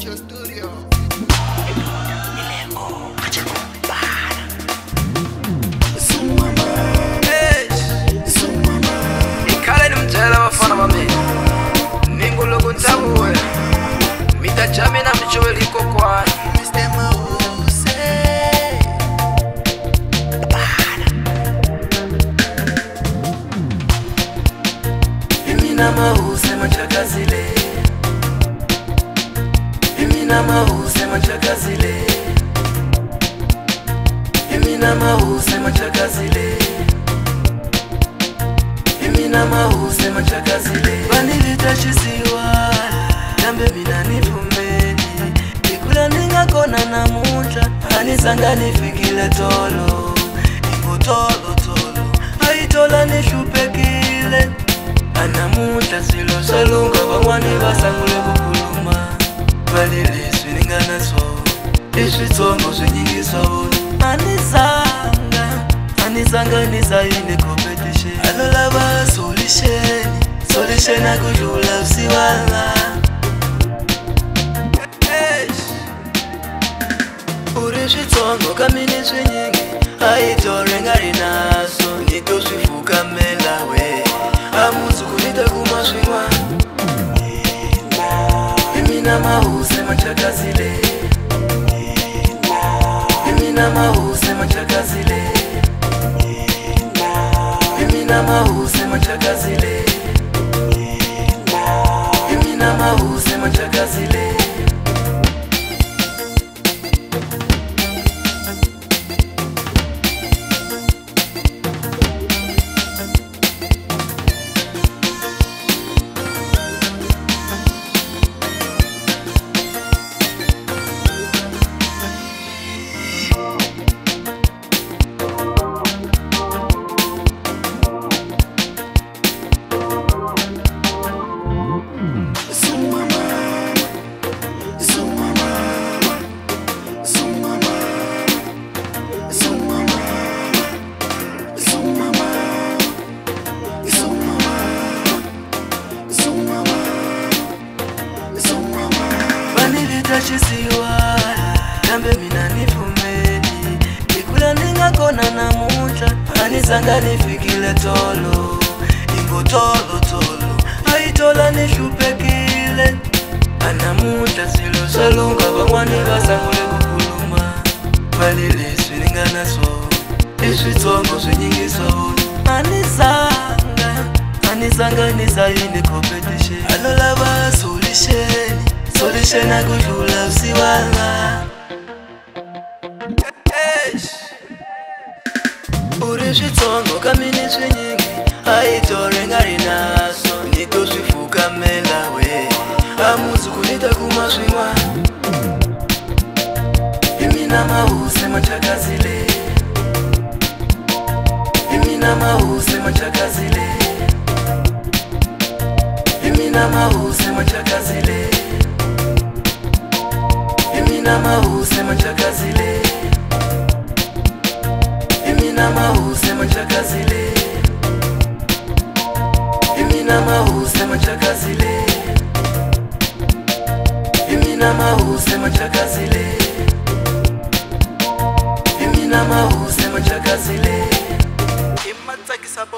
Chicho Studio. Ikale ni mtela wafana mami Ningu logo ntabuwe Mita chami na mchowe liko kwa Mr. Mause Imina Mause machakazile Imina Mause machakazile Imina Mause machakazile Imina Mause machakazile Banilita chisiwa Nambe mina nifumeni Nikula ninga kona na mucha Anisanga nifikile tolo Ingo tolo tolo Haitola nishupekile Anamuta silo salunga Wangwani basangule kukuluma Balilisi ningana so Iswi tongo swinyingi so Anisanga nisaine competition Alola ba solution akujula usiwala Urishi tongo kamini swinyingi Haitore ngari naso Nito swifuka melawe Amuzu kunita kumaswiwa Imina Mause machakazile Imina Mause machakazile Imina Mause machakazile Imina Mause machakazile Chisiwa Nambe mina nifumeni Nikula ninga kona na mucha Anisanga nifikile tolo Ingo tolo tolo Haitola nishupekile Anamuta silo salunga Wangwani basangule kukuluma Balilisi ningana so Iswi tongo swinyingi so Anisanga nisaine competition Alola ba solution akujula usiwala Urishi tongo kamini swinyingi Haitore ngari naso Nito swifuka melawe Amuzu kunita kumaswiwa Imina Mause machakazile Imina Mause machakazile Imina Mause machakazile Imina Mause machakazile Imina Mause machakazile Imina Mause machakazile Imina Mause machakazile Imina Mause machakazile Imatsaki Sabo